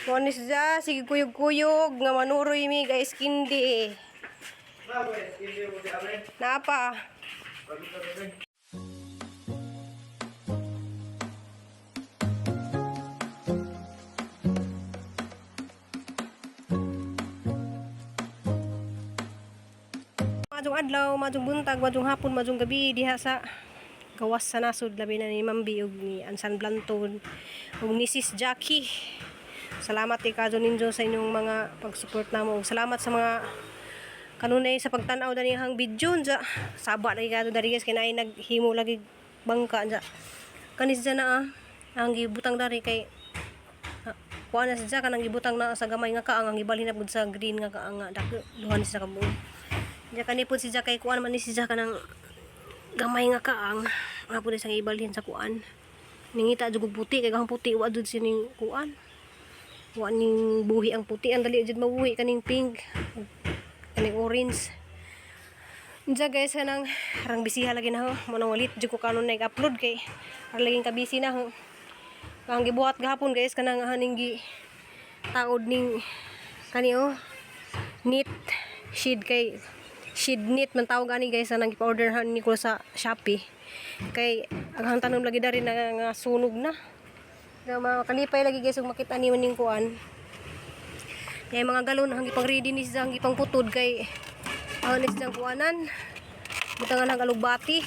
Monis ja, sige kuyog-kuyog nga manuroy mi guys kindi. Napa? Majung adlaw, majung buntag, majung hapon, majung gabi diha sa gawas sa nasod labi na ni Mambi ug ni Ansan Blanton ug ni Sis Jackie. Salamat kay kadto ninyo sa inyong mga pag-support namo. Salamat sa mga kanunay sa pagtan-aw danihang video ja. Saba lagi kadto dari guys kay naay naghimo lagi bangka ja. Kanis ja na ang gibutang dari kay kuha na siya kanang gibutang na sa gamay nga kaang ang ibalhin na pud sa green nga kaang nga dako duhan siya ka buo. Ja kanipod siya kay kuan man ni siya kanang gamay nga kaang nga pud sang ibalhin sa kuan. Ningita jud puti kay gahong puti wa jud sining kuan. Wa ning buhi ang puti ang dali jud mabuhi kaning pink kaning orange. Unsa guys kanang rang bisiha lagi na ho mo nang walit jud ko kanon nag-upload kay ara laging kabisi na ho. Ang gibuhat gahapon guys kanang haning gi taod ning kani knit sheet kay sheet knit man tawag ani guys nang gipa-order ni ko sa Shopee kay ang tanom lagi dari na nga sunog na nga makalipay lagi guys ug makita ni maning kuan kay mga galon ang gipang ready ni siya ang gipang putod kay ni siyang kuanan butangan ang alugbati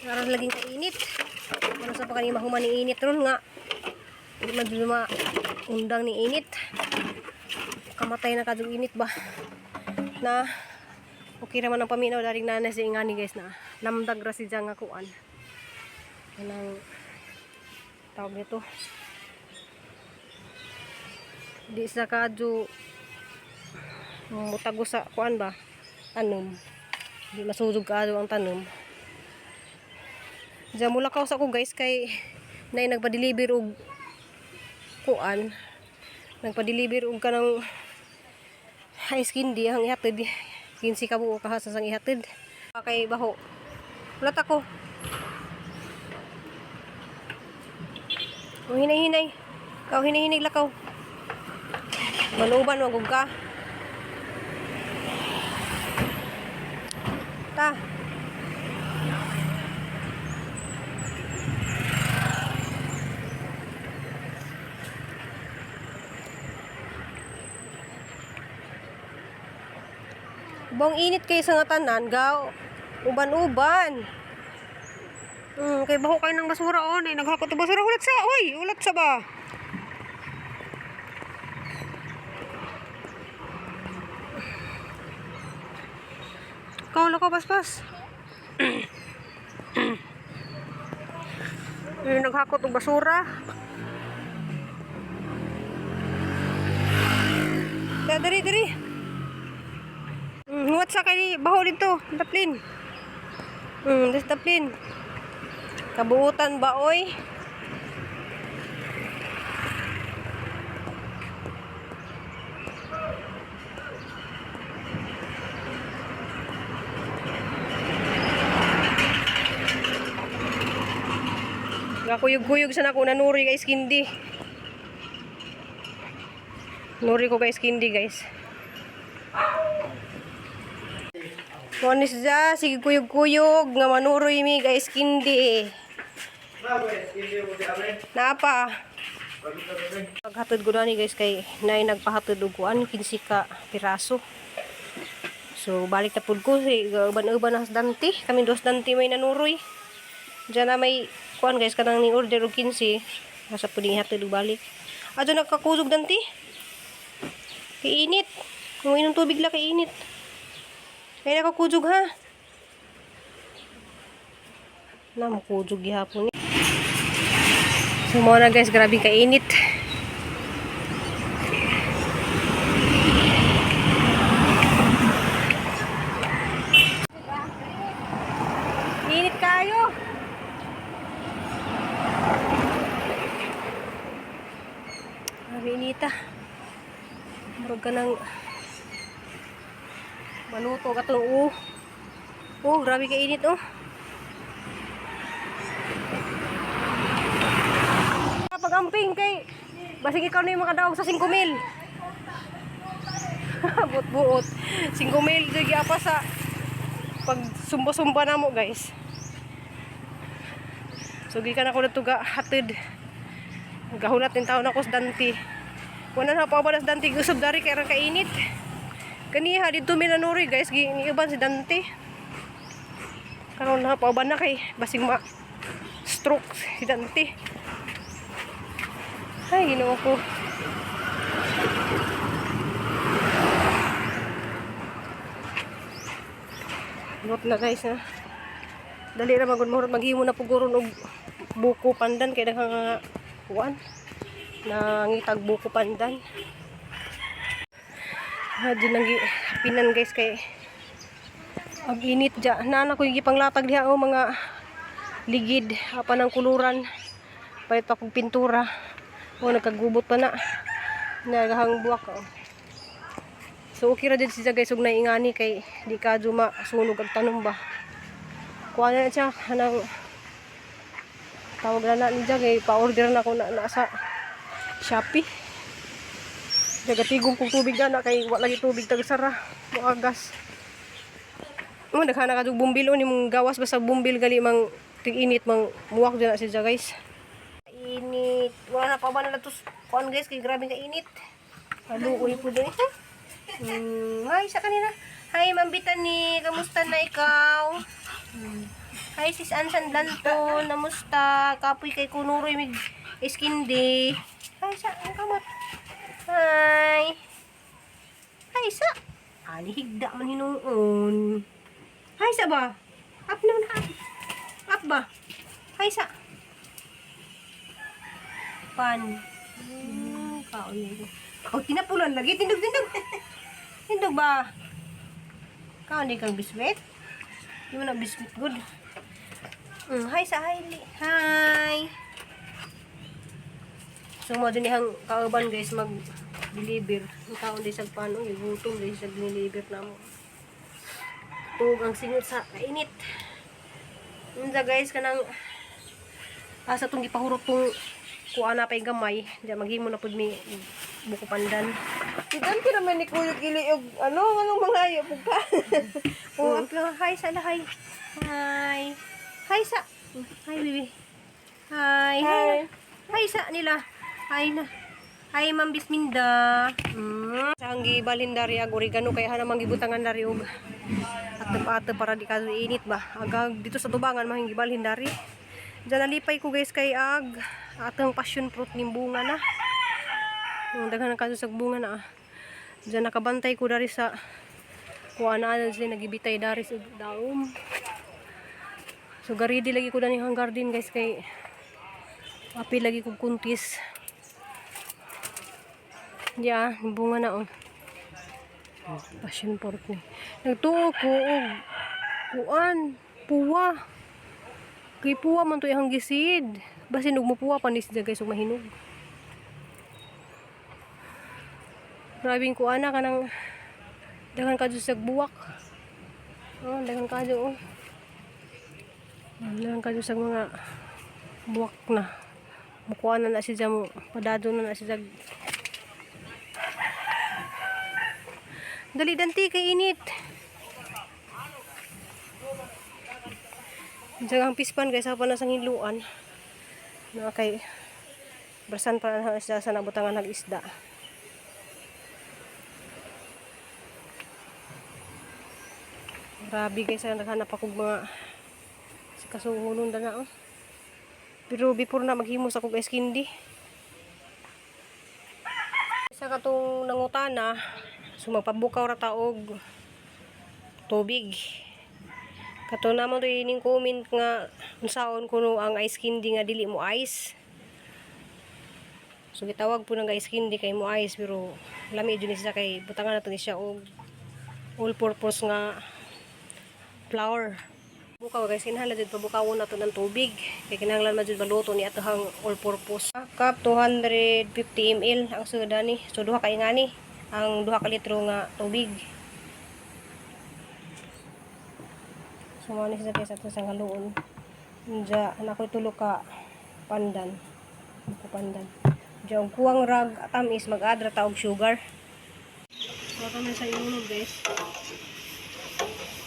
aron laging kainit ano sa pa kani mahuman ni init ron nga di man undang ni init kamatay na kadung init ba na okay naman ang paminaw daring nanay si ingani guys na lamdag ra si nga kuan kanang tawag nito di sa kadyo mutago sa kuan ba tanom di masudog kadyo ang tanom diyan mula ka sa ko guys kay nay nagpa-deliver og kuan nagpa-deliver og kanang ice candy ang ihatid 15 ka buo kahasa sang ihatid kay baho ulat ako hinay-hinay kau hinay-hinay lakaw manuban wag ka ta bong init kay sa nga tanan gaw uban-uban kay baho kayo ng basura ay naghakot ng basura ulat sa ba kaulo ko paspas naghakot ng basura dari nguwat sa kay baho dito taplin taplin kabuutan ba oy kuyog-kuyog sana ko nanuri guys kindi nuri ko guys kindi guys monis ja, sige kuyog-kuyog nga manuroy mi guys kindi. Napa? Paghatod ko ni guys kay nay nagpahatod og kuan 15 ka piraso. So balik ta pud ko si uban-uban nas danti, kami dos danti may nanuroy. Diyan na may kuan guys kanang ni order og 15. Asa pud ni hatod og balik. Adto nagkakuzog danti. Kay init. Kung inom tubig la kay init. Ay nakakujog ha. Namukujog gihapon ni. So mo na guys, grabe kainit. Init kayo. Grabe inita. Murag ka ng maluto ka to. Grabe ka init Pag-amping kay Basig ikaw na yung makadaog sa 5,000. Buot-buot. 5,000 sige apa sa pag sumba-sumba na mo guys. So gikan ako dito ga hatid. Gahunat ng taon ako sa Dante. Wala na pa ba sa Dante gusog dari kay ra kainit. Kaniha dito minanuri guys giiban si Dante. Karon na pa ba na kay basig ma stroke si Dante. Ay Ginoo ko. Lot na guys ha. Dali ra magud mo maghimo na puguron og buko pandan kay daghang nga kuan. Nangitag buko pandan. Di nang pinan guys kay ag init ja. Nana ko gipanglatag diha o mga ligid apa ng kuluran. Payat pa kog pintura. O nagkagubot pa na. Nagahang buwak oh. So okay ra jud siya guys ug naingani kay di ka juma sunog ag tanom ba. Kuha na siya kanang tawag na ni kay pa-order na ko na sa Shopee. Nagatigong kong tubig na kay wala lagi tubig tagsara mo agas. Mo daghana ka jug bumbil ni mong gawas basta bumbil gali mang tig-init mang muwak dyan na siya guys. Init. Wala na pa ba na natos kuan guys kay grabe ka init. Aluoy po din eh. Hi sa kanina. Hi Ma'am Bitani, kamusta na ikaw? Hi sis Ansan Blanton, namusta? Kapoy kay kunuroy mig iskindi. Hi sa ang kamat. Hi. Hi sa. Ani higda man hinuon. Hi sa ba? Up naman ha. Up ba? Hi sa. Pan. Kaon nito. Ako tinapulan lagi tindog-tindog. Tindog ba? Kaon di kang biskwit? Di mo na biskwit good. Hi sa Hailey. Hi. So mo din hang kauban guys mag-deliver. Ang taon di sa paano, gutom di sa deliver na mo. Tug ang singot sa kainit. Unsa guys kanang asa tong gipahurot tong kuan na pay gamay, di maghimo na pud mi buko pandan. Sidan ko naman ni Kuya Kili og anong mga ayo pug ka. Hi sa hi. Hi. Hi sa. Hi baby. Hi. Hi. Hi sa nila. Hi na. Hi Ma'am Bisminda. Sa ang gibalhin dari ag oregano kay hana manggibutangan dari og atep-atep para di ka init ba. Agag dito sa tubangan mahing gibalhin dari. Diyan nalipay ko guys kay ag atang passion fruit ning bunga na. Daghan ka sa bunga na. Diyan nakabantay ko dari sa kuan na sila nagibitay dari sa daom. So garidi lagi ko dani hang garden guys kay api lagi ko kuntis. Ya, bunga na oh. Passion fruit ni. Nagtuo ko og kuan, puwa. Kay puwa man to ihang gisid. Basin og mupuwa panis dyan guys ug mahinog. Grabing kuan na kanang daghan kadyo sa buwak. Oh, daghan kadyo oh. Daghan kadyo sa mga buwak na. Mukuha na siya mo, padado na siya. Dali danti kay init. Diyan ang pispan guys, apa na sang hiluan. Na kay brasan pa na siya sa nabutangan ng isda. Grabe guys, naghanap ako mga kasuhunon na oh. Pero before na maghimo sa kog ice candy. Isa katong nangutana, so magpabukaw ra ta og tubig. Kato naman to ining comment nga unsaon kuno ang ice candy nga dili mo ice. So gitawag po ng ice candy kay mo ice pero lami jud ni siya kay butangan nato ni siya og all purpose nga flour. Bukaw guys, kinahanglan jud pabukawon nato ng tubig kay kinahanglan man jud maluto ni atohang all purpose. Cup 250 ml ang soda ni. So duha ka ingani ang 2 ka litro nga tubig. So mo ni sa sa sang haluon. Unja na ko tulo ka pandan. Buko pandan. Diyan kuwang rag tamis mag-adra ta og sugar. So kami sa inunog guys.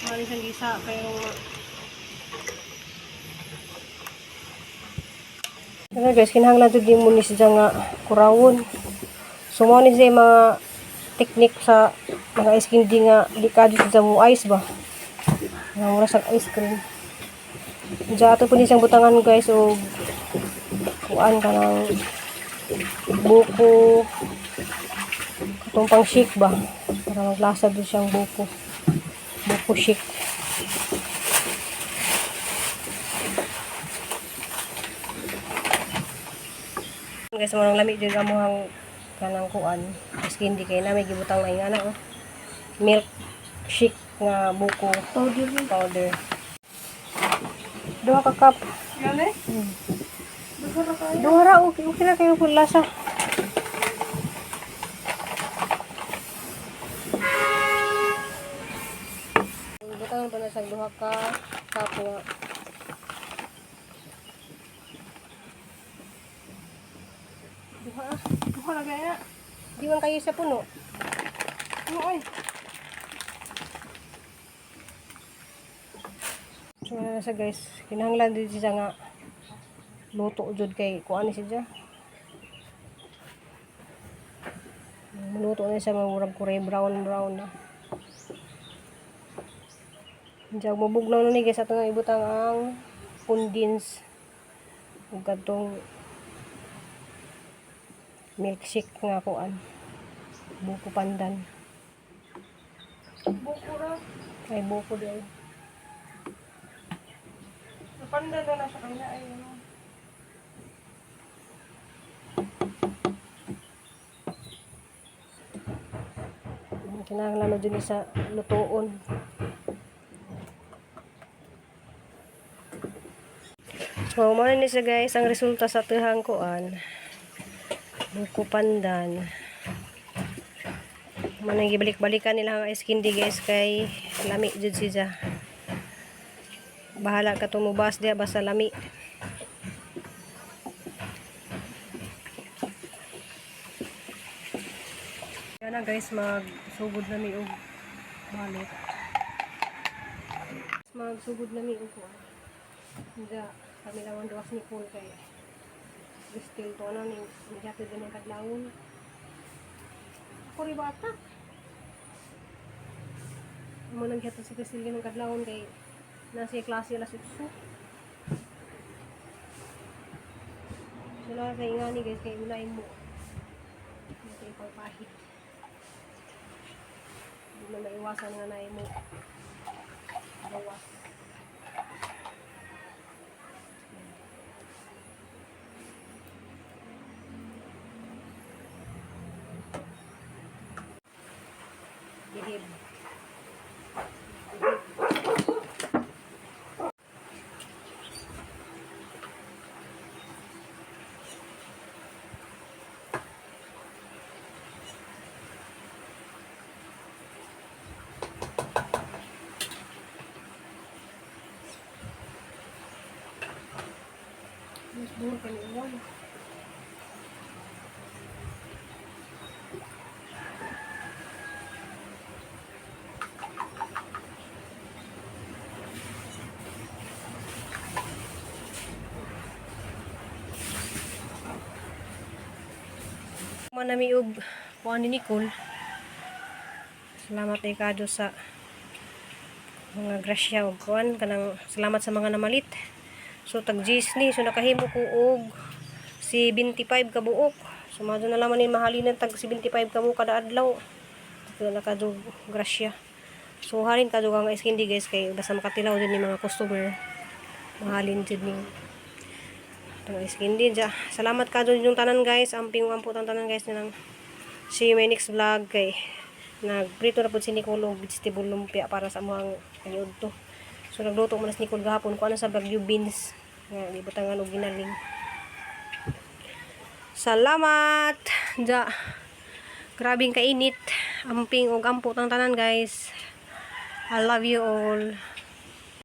Mali sang gisa kayo ano guys, kinahanglan jud mo ni siya nga kurawon. So mo ni siya mga technique sa mga ice candy nga di ka sa mo ice ba. Nga mura sa ice cream. Diya ato po ni siyang butangan guys o kuan ka ng buko katong pang shake ba para maglasa doon siyang buko shake. Guys, marang lami din amuhang kanang kuan ice candy kay na may gibutang na ingana oh. Milk shake nga buko powder. Duha ka cup. Gani? Duha ra okay na kayo kung lasa. Butangan pa na sa duha ka cup nga. Duha na gaya. Di man kayo sa puno. Ay. So na sa guys, kinahanglan din siya nga luto jud kay kuan ni siya. Luto na siya murag kulay brown na. Diyan mabugnaw na ni guys ato nga ibutang ang condense ug kadtong milkshake nga kuan. Buko pandan. Buko ra. Ay buko di ay. Napanda na siya kaya ay ano. Kinahanglan na dyan sa lutoon. So, muna ni siya guys, ang resulta sa tuhang kuan. Buko pandan. Manang gibalik-balikan nila ang ice candy guys kay lami jud siya. Bahala ka tumubas diya basta lami. Yan na guys, magsugod na mi og balot. Magsugod na mi og kuan. Diya, kami lawan duwas ni Paul kay Kristel to na ni magyatid din ang kadlawon. Ako rin bata. Mo nagyatid si Kristel ng kadlawon kay nasa klase alas 8. So na sa ingani guys kay ulay mo. Ito yung pagpahid. Hindi na maiwasan nga na mo. Bawas. Dihib. Mas buhol ka ni uwan. Manami og kuan ni Nicole. Salamat kay kado sa mga grasya og kuan kanang salamat sa mga namalit. So tag ni so nakahimo ko og si 25 ka buok. So madto na laman ni mahalinan tag si 25 ka mo kada adlaw. So nakadug grasya. So halin kadug ang ice candy guys kay basta makatilaw din ni mga customer. Mahalin jud ni tang ice candy ja. Salamat kadto yung tanan guys. Amping ampo tang tanan guys nang see you my next vlog kay nagprito na pud si Nicole og vegetable lumpia para sa among kanyud to. So nagluto man si Nicole gahapon ko ano sa bagyo beans nga gibutangan og ginaling. Salamat. Ja. Grabing kainit. Amping og ampo tang tanan guys. I love you all.